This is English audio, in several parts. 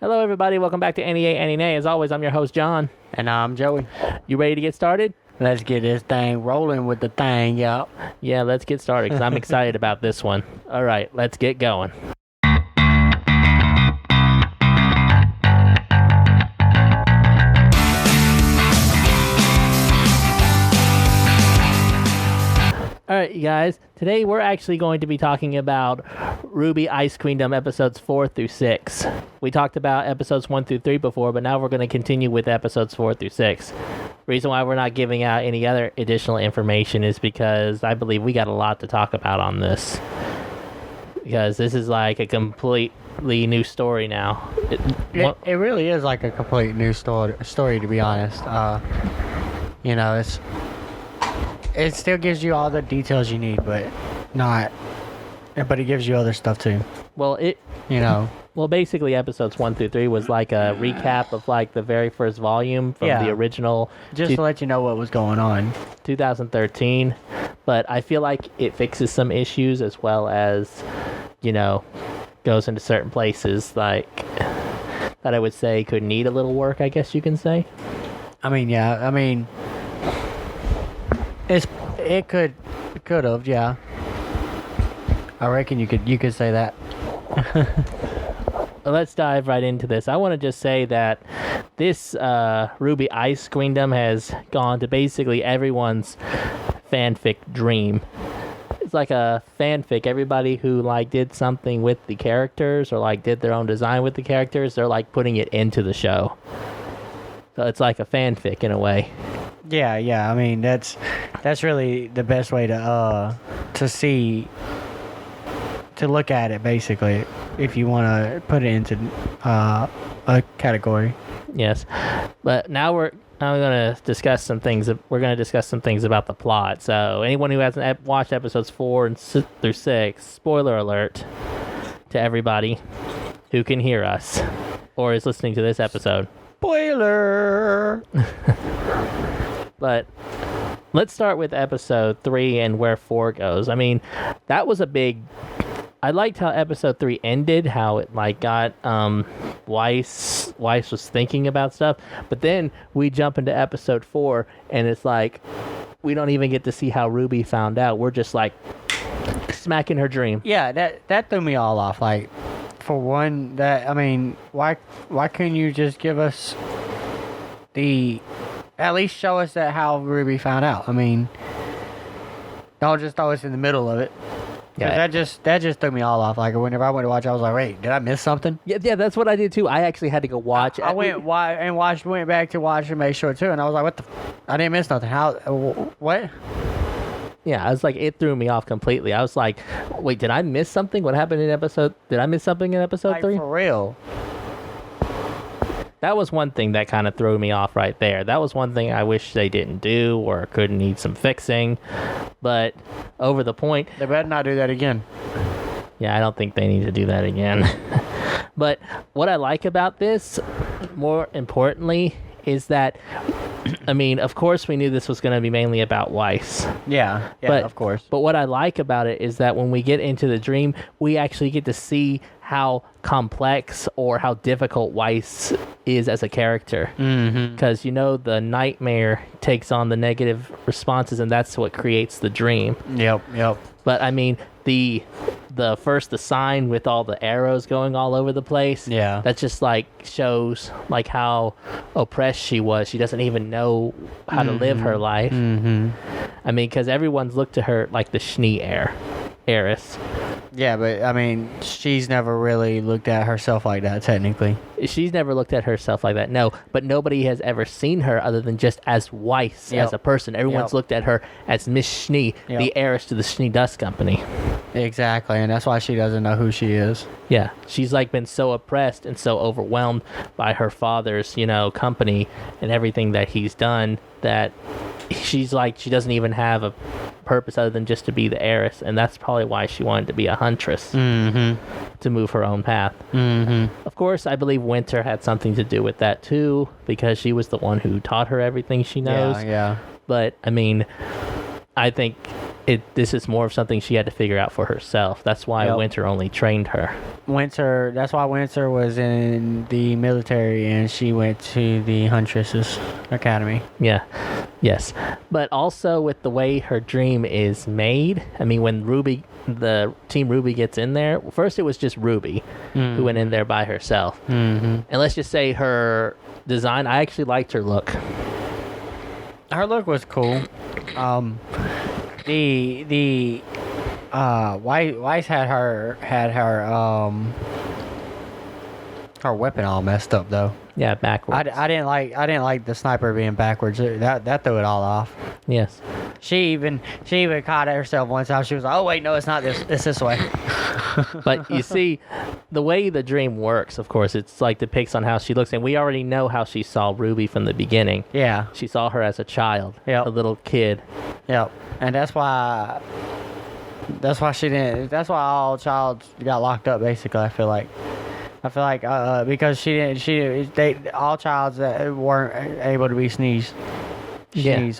Hello, everybody. Welcome back to AniYayAniNay. As always, I'm your host, John. And I'm Joey. You ready to get started? Let's get this thing rolling with the thing, y'all. Yeah, let's get started because I'm excited about this one. All right, let's get going. All right, you guys. Today we're actually going to be talking about RWBY Ice Queendom episodes 4 through 6. We talked about episodes 1 through 3 before, but now we're going to continue with episodes 4 through 6. Reason why we're not giving out any other additional information is because I believe we got a lot to talk about on this. Because this is like a completely new story now. It really is like a complete new story to be honest. It still gives you all the details you need, but it gives you other stuff too. Well, Well, basically, episodes 1 through 3 was like a recap of like the very first volume from the original. Just to let you know what was going on. 2013. But I feel like it fixes some issues as well as, goes into certain places like that I would say could need a little work, I guess you can say. It could have, yeah. I reckon you could say that. Let's dive right into this. I want to just say that this RWBY Ice Queendom has gone to basically everyone's fanfic dream. It's like a fanfic. Everybody who did something with the characters or did their own design with the characters, they're putting it into the show. So it's like a fanfic in a way. Yeah. I mean, that's really the best way to look at it, basically, if you want to put it into a category. Yes, but now I'm going to discuss some things. We're going to discuss some things about the plot. So anyone who hasn't watched episodes 4 through 6, spoiler alert to everybody who can hear us or is listening to this episode. Spoiler! But let's start with episode 3 and where 4 goes. I mean, that was a big... I liked how episode 3 ended, how it got Weiss was thinking about stuff. But then we jump into episode 4 and it's we don't even get to see how RWBY found out. We're just smacking her dream. Yeah, that threw me all off. For one, why couldn't you just give us at least show us how RWBY found out? Don't just throw us in the middle of it. Yeah, that just threw me all off. Whenever I went to watch, I was like, wait, did I miss something? Yeah, that's what I did too. I actually had to go watch. I went back to watch and make sure too, and I was like, what I didn't miss nothing. How? What? Yeah, I was it threw me off completely. I was like, wait, did I miss something? What happened in did I miss something in episode 3? For real. That was one thing that kind of threw me off right there. That was one thing I wish they didn't do or could need some fixing. But over the point... They better not do that again. Yeah, I don't think they need to do that again. But what I like about this, more importantly, is that... of course we knew this was going to be mainly about Weiss. Yeah, of course. But what I like about it is that when we get into the dream, we actually get to see how complex or how difficult Weiss is as a character. Because, the nightmare takes on the negative responses, and that's what creates the dream. Yep. But, the sign with all the arrows going all over the place. Yeah. That just shows how oppressed she was. She doesn't even know how to live her life. Because everyone's looked to her like the Schnee heiress. Yeah, but she's never really looked at herself like that, technically. She's never looked at herself like that, no. But nobody has ever seen her other than just as Weiss, as a person. Everyone's looked at her as Miss Schnee, the heiress to the Schnee Dust Company. Exactly, and that's why she doesn't know who she is. Yeah, she's been so oppressed and so overwhelmed by her father's, company and everything that he's done that she's she doesn't even have a purpose other than just to be the heiress, and that's probably why she wanted to be a huntress, to move her own path. Of course, I believe Winter had something to do with that too, because she was the one who taught her everything she knows. Yeah. But I think this is more of something she had to figure out for herself. That's why Winter only trained her. That's why Winter was in the military and she went to the Huntresses Academy. Yeah. Yes. But also with the way her dream is made, I mean, when the Team RWBY gets in there, first it was just Ruby who went in there by herself. Mm-hmm. And let's just say her design, I actually liked her look. Her look was cool. Weiss had her her weapon all messed up though. Yeah, backwards. I didn't like the sniper being backwards. That threw it all off. Yes. She even caught herself one time. She was like, "Oh wait, no, it's not this. It's this way." But you see, the way the dream works, of course, it's like depicts on how she looks, and we already know how she saw Ruby from the beginning. Yeah. She saw her as a child, a little kid. Yep. And that's why she didn't. That's why all childs got locked up. Basically, I feel like because all childs that weren't able to be Schnees,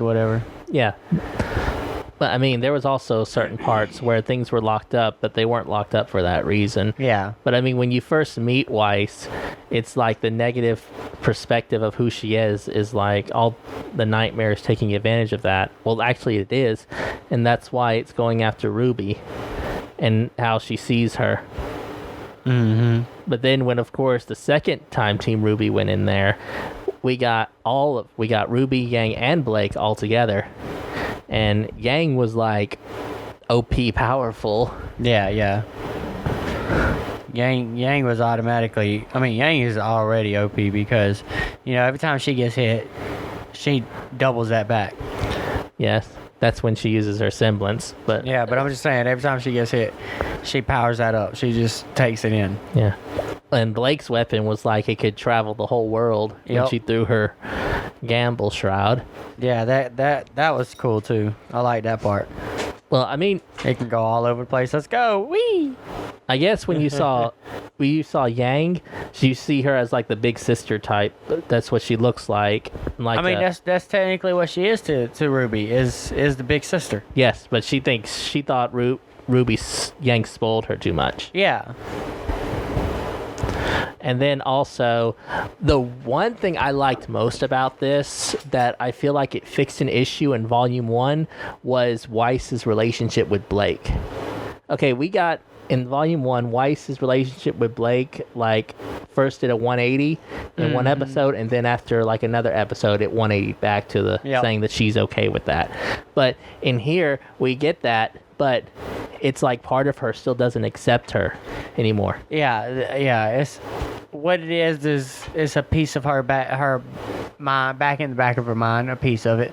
whatever. Yeah. But I mean, there was also certain parts where things were locked up, but they weren't locked up for that reason. Yeah. But I mean, when you first meet Weiss, it's like the negative perspective of who she is like all the nightmares taking advantage of that. Well, actually it is. And that's why it's going after Ruby and how she sees her. Mm-hmm. But then when, of course, the second time Team RWBY went in there, we got Ruby, Yang, and Blake all together. And Yang was like OP powerful. Yeah. Yang was automatically. I mean, Yang is already OP because, every time she gets hit, she doubles that back. Yes, that's when she uses her semblance. But yeah, but I'm just saying, every time she gets hit, she powers that up. She just takes it in. Yeah. And Blake's weapon was like it could travel the whole world when she threw her gamble shroud. Yeah, that was cool too. I like that part. Well, I mean, it can go all over the place. Let's go. Whee! I guess when you saw Yang, you see her as like the big sister type. That's what she looks like. I mean, that's technically what she is to Ruby is the big sister. Yes, but she thought Ruby Yang spoiled her too much. Yeah. And then also, the one thing I liked most about this that I feel like it fixed an issue in Volume 1 was Weiss's relationship with Blake. Okay, we got in Volume 1, Weiss's relationship with Blake, like, first did a 180 in one episode, and then after, like, another episode, it 180 back to the saying that she's okay with that. But in here, we get that, but it's like part of her still doesn't accept her anymore. Yeah. It's what it is a piece of her mind, back in the back of her mind, a piece of it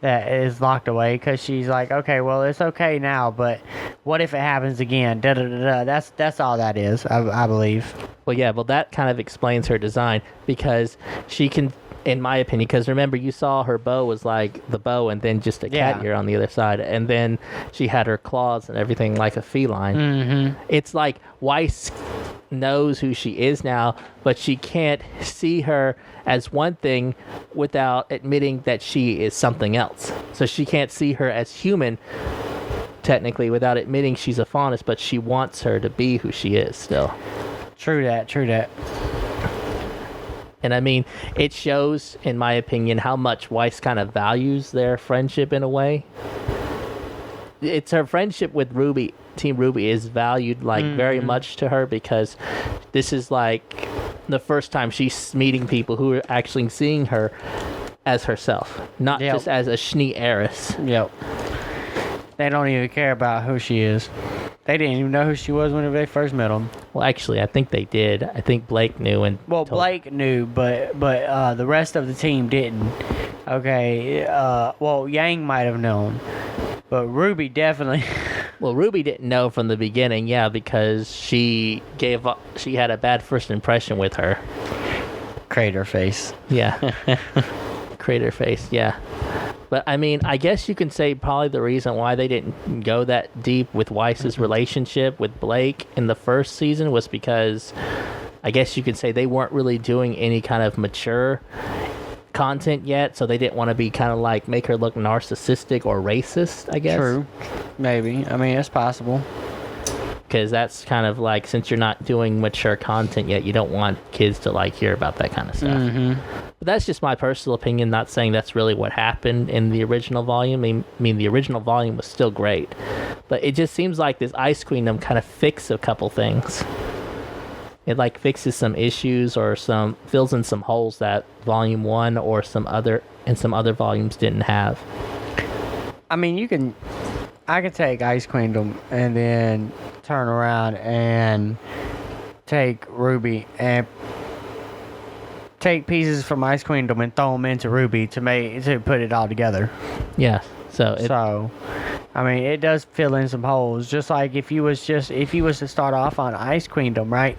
that is locked away because she's like, okay, well, it's okay now, but what if it happens again? Da da da da. That's all that is, I believe. Well, yeah, that kind of explains her design because she can, in my opinion, because remember you saw her bow was like the bow and then just a cat ear on the other side, and then she had her claws and everything like a feline. Mm-hmm. It's like Weiss knows who she is now, but she can't see her as one thing without admitting that she is something else. So she can't see her as human technically without admitting she's a faunus, but she wants her to be who she is still. True that. And I mean, it shows, in my opinion, how much Weiss kind of values their friendship in a way. It's her friendship with Ruby, Team RWBY, is valued like very much to her because this is like the first time she's meeting people who are actually seeing her as herself, not just as a Schnee heiress. Yep. They don't even care about who she is. They didn't even know who she was when they first met them. Well, actually, I think they did. I think Blake knew. Blake knew, but the rest of the team didn't. Okay. Yang might have known, but Ruby definitely. Well, Ruby didn't know from the beginning, because she had a bad first impression with her. Crater face. Yeah. Crater face, yeah. But, I mean, I guess you can say probably the reason why they didn't go that deep with Weiss's relationship with Blake in the first season was because I guess you could say they weren't really doing any kind of mature content yet, so they didn't want to be kind of like make her look narcissistic or racist, I guess. True. Maybe. I mean, it's possible. Because that's kind of like, since you're not doing mature content yet, you don't want kids to like hear about that kind of stuff. But that's just my personal opinion, not saying that's really what happened in the original volume. I mean, the original volume was still great, but it just seems like this Ice Queendom kind of fixed a couple things. It like fixes some issues or fills in some holes that volume 1 or some other volumes didn't have. I mean, I could take Ice Queendom and then turn around and take RWBY and take pieces from Ice Queendom and throw them into RWBY to put it all together. Yeah. So I mean, it does fill in some holes. Just like if you was to start off on Ice Queendom, right,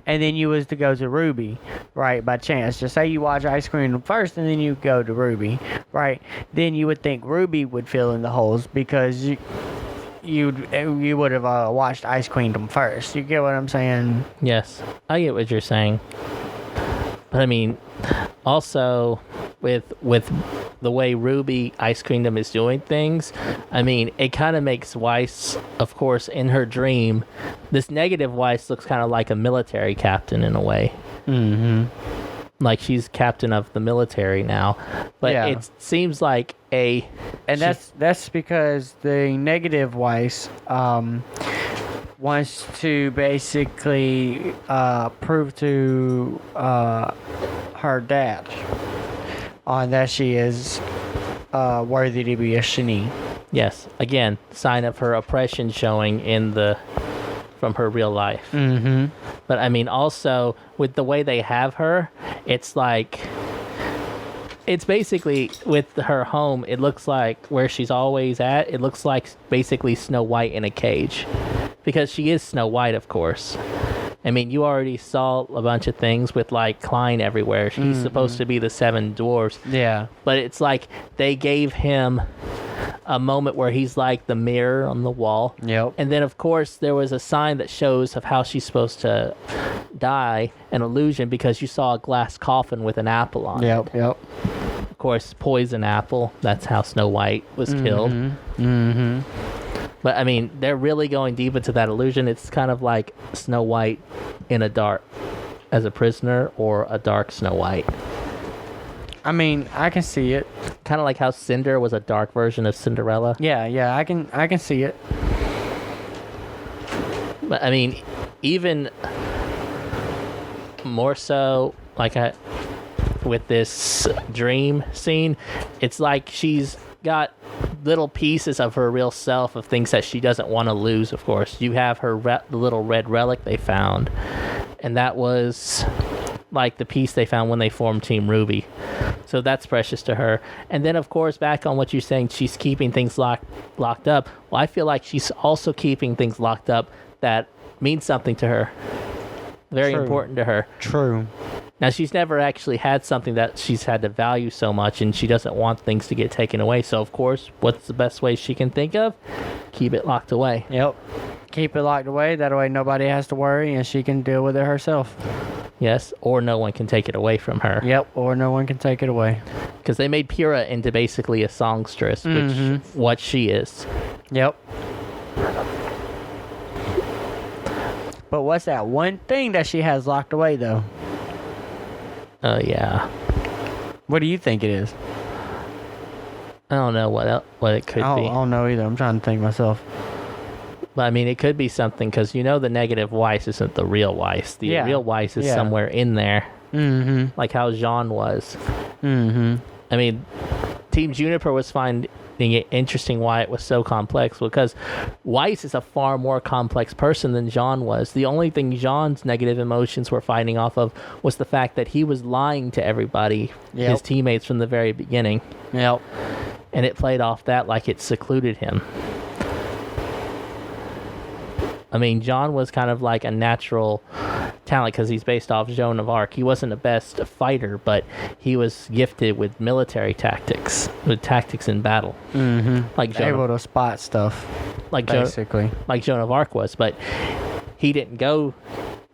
and then you was to go to RWBY, right, by chance. Just say you watch Ice Queendom first, and then you go to RWBY, right. Then you would think RWBY would fill in the holes because you would have watched Ice Queendom first. You get what I'm saying? Yes, I get what you're saying. But I mean, also with the way RWBY Ice Queendom is doing things, I mean, it kind of makes Weiss, of course, in her dream, this negative Weiss looks kind of like a military captain in a way. Like she's captain of the military now, but it seems like that's because the negative Weiss wants to basically prove to her dad that she is worthy to be a Schnee. Yes, again, sign of her oppression showing from her real life. But I mean, also with the way they have her, it's like, it's basically with her home, it looks like where she's always at, it looks like basically Snow White in a cage, because she is Snow White, of course. I mean, you already saw a bunch of things with like Klein everywhere. He's supposed to be the 7 dwarves. Yeah. But it's like they gave him a moment where he's like the mirror on the wall. Yep. And then, of course, there was a sign that shows of how she's supposed to die, an illusion, because you saw a glass coffin with an apple on it. Yep. Of course, poison apple. That's how Snow White was killed. But, I mean, they're really going deep into that illusion. It's kind of like Snow White in a dark, as a prisoner, or a dark Snow White. I mean, I can see it. Kind of like how Cinder was a dark version of Cinderella. Yeah, I can see it. But, I mean, even more so, like with this dream scene, it's like she's got little pieces of her real self, of things that she doesn't want to lose. Of course, you have her the little red relic they found, and that was like the piece they found when they formed Team RWBY, so that's precious to her. And then, of course, back on what you're saying, she's keeping things locked up. Well, I feel like she's also keeping things locked up that mean something to her, very important to her. True. Now, she's never actually had something that she's had to value so much, and she doesn't want things to get taken away. So, of course, what's the best way she can think of? Keep it locked away. Yep. Keep it locked away. That way nobody has to worry, and she can deal with it herself. Yes, or no one can take it away from her. Yep, or no one can take it away. Because they made Pyrrha into basically a songstress, which what she is. Yep. But what's that one thing that she has locked away, though? Yeah. What do you think it is? I don't know what it could be. I don't know either. I'm trying to think myself. But I mean, it could be something, because you know the negative Weiss isn't the real Weiss. The real Weiss is somewhere in there. Like how Jean was. I mean, Team Juniper was finding it interesting why it was so complex, because Weiss is a far more complex person than Jean was. The only thing Jean's negative emotions were fighting off of was the fact that he was lying to everybody, his teammates, from the very beginning. Yep. And it played off that like it secluded him. I mean, John was kind of like a natural talent because he's based off Joan of Arc. He wasn't the best fighter, but he was gifted with military tactics, with tactics in battle. Like Joan able to spot stuff, like basically. Like Joan of Arc was, but he didn't go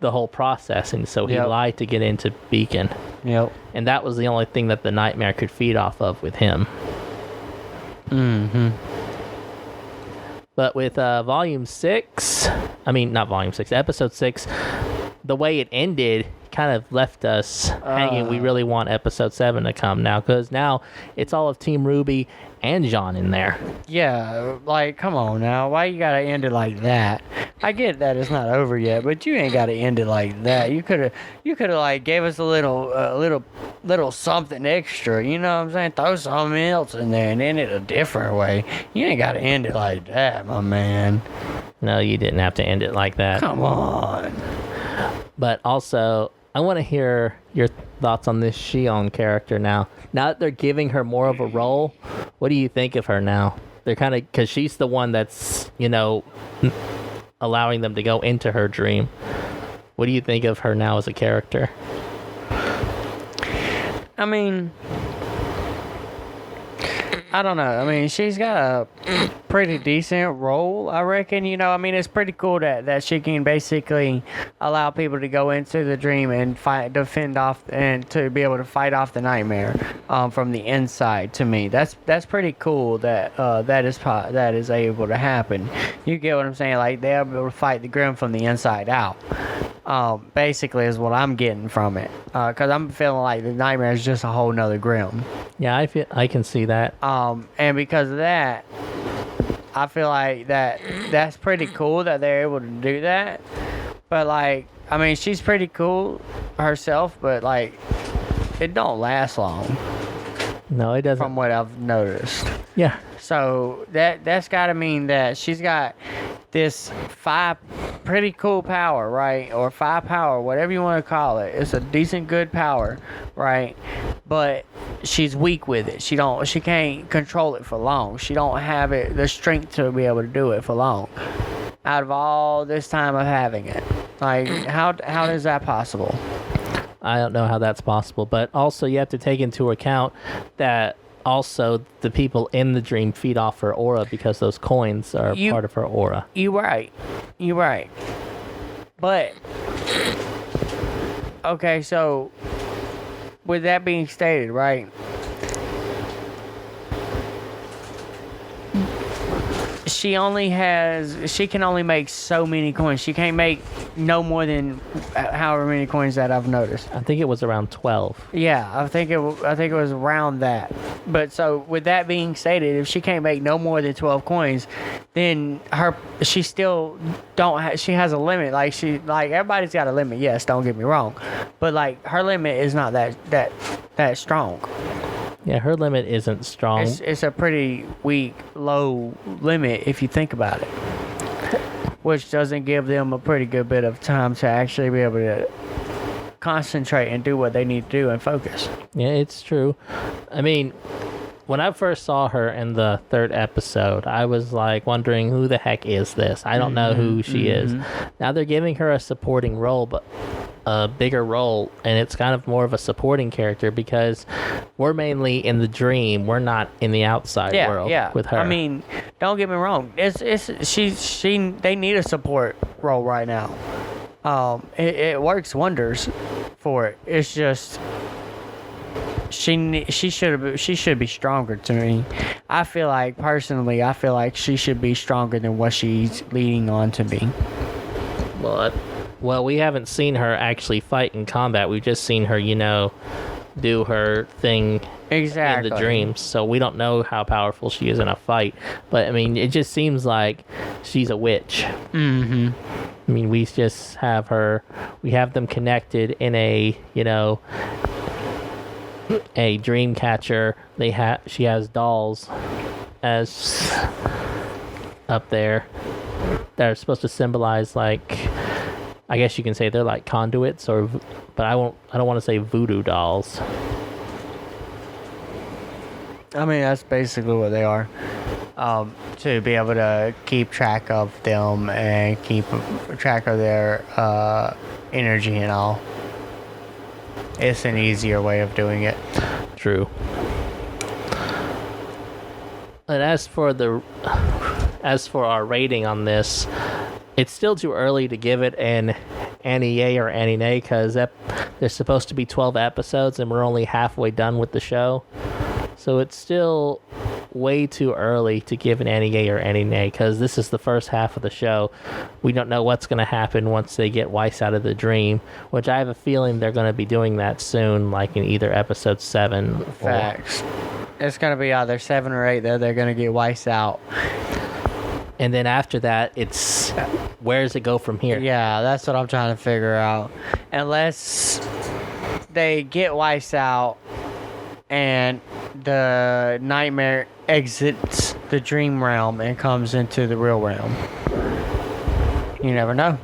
the whole process, and so he lied to get into Beacon. Yep. And that was the only thing that the Nightmare could feed off of with him. But with volume 6, not volume 6, episode 6, the way it ended kind of left us hanging. We really want episode 7 to come now, because now it's all of Team RWBY and Jean in there. Yeah, like, come on now. Why you gotta end it like that? I get that it's not over yet, but you ain't gotta end it like that. You could have like gave us a little something extra. You know what I'm saying? Throw something else in there and end it a different way. You ain't gotta end it like that, my man. No, you didn't have to end it like that. Come on. But also, I want to hear your thoughts on this Xion character now. Now that they're giving her more of a role, what do you think of her now? They're kind of, because she's the one that's, allowing them to go into her dream. What do you think of her now as a character? I mean, I don't know. I mean, she's got a pretty decent role, I reckon. It's pretty cool that she can basically allow people to go into the dream and defend off, and to be able to fight off the nightmare from the inside. To me, that's pretty cool that is able to happen. You get what I'm saying? Like, they're able to fight the grim from the inside out. Basically is what I'm getting from it, because I'm feeling like the nightmare is just a whole nother grim. Yeah, I can see that. And because of that, I feel like that's pretty cool that they're able to do that. But like, she's pretty cool herself, but like, it don't last long. No, it doesn't. From what I've noticed. Yeah. So that's got to mean that she's got this 5 pretty cool power, right? Or 5 power, whatever you want to call it. It's a decent good power, right? But she's weak with it. She can't control it for long. She don't have the strength to be able to do it for long. Out of all this time of having it, like, how is that possible? I don't know how that's possible, but also you have to take into account that also the people in the dream feed off her aura, because those coins are part of her aura. You're right. But, okay, so with that being stated, right, she can only make so many coins. She can't make no more than however many coins that I've noticed. I think it was around 12. Yeah, I think it was around that. But so with that being stated, if she can't make no more than 12 coins, then she still she has a limit. Like, everybody's got a limit. Yes, don't get me wrong, but like, her limit is not that strong. Yeah, her limit isn't strong. It's a pretty weak, low limit if you think about it, which doesn't give them a pretty good bit of time to actually be able to concentrate and do what they need to do and focus. Yeah, it's true. When I first saw her in the 3rd episode, I was like wondering, who the heck is this? I don't know who she is. Now they're giving her a supporting role, but a bigger role, and it's kind of more of a supporting character, because we're mainly in the dream. We're not in the outside world with her. Don't get me wrong. They need a support role right now. It works wonders for it. It's just she should be stronger to me. I feel like she should be stronger than what she's leading on to be. Well, we haven't seen her actually fight in combat. We've just seen her, do her thing in the dreams. So we don't know how powerful she is in a fight. But, it just seems like she's a witch. Mm-hmm. We just have we have them connected in a dream catcher. She has dolls as up there that are supposed to symbolize, like, I guess you can say they're like conduits, but I don't want to say voodoo dolls. That's basically what they are. To be able to keep track of them and keep track of their energy and all. It's an easier way of doing it. True. And as for our rating on this, it's still too early to give it an Aniyay or AniNay, because there's supposed to be 12 episodes and we're only halfway done with the show. So it's still way too early to give an Aniyay or AniNay because this is the first half of the show. We don't know what's going to happen once they get Weiss out of the dream, which I have a feeling they're going to be doing that soon, like in either episode 7. Facts. It's going to be either 7 or 8 that they're going to get Weiss out. And then after that, it's where does it go from here? Yeah, that's what I'm trying to figure out. Unless they get Weiss out and the nightmare exits the dream realm and comes into the real realm. You never know.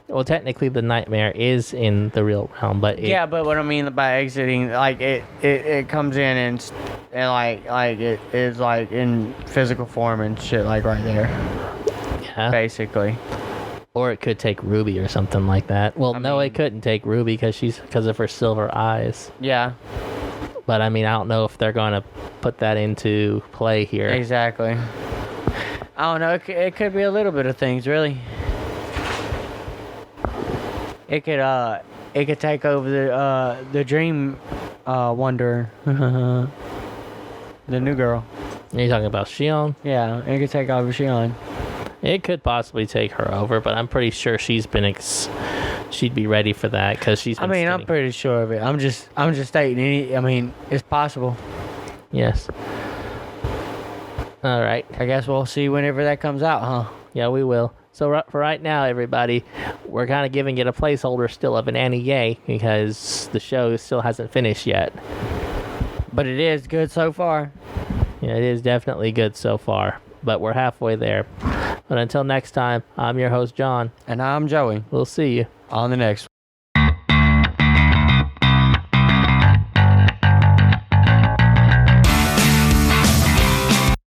Well, technically, the nightmare is in the real realm, but Yeah, but what I mean by exiting, like it comes in and like it is like in physical form and shit, like right there, yeah. basically. Or it could take RWBY or something like that. Well, no, it couldn't take RWBY because of her silver eyes. Yeah. But I mean, I don't know if they're going to put that into play here. Exactly. I don't know. It could be a little bit of things, really. It could take over the dream wanderer, the new girl. Are you talking about Xion? Yeah, it could take over Xion. It could possibly take her over, but I'm pretty sure she's been she'd be ready for that because she's been I'm skinny. pretty sure of it. I'm just stating. It's possible. Yes. All right. I guess we'll see whenever that comes out, huh? Yeah, we will. So for right now, everybody, we're kind of giving it a placeholder still of an Aniyay because the show still hasn't finished yet. But it is good so far. Yeah, it is definitely good so far, but we're halfway there. But until next time, I'm your host, John. And I'm Joey. We'll see you On the next one.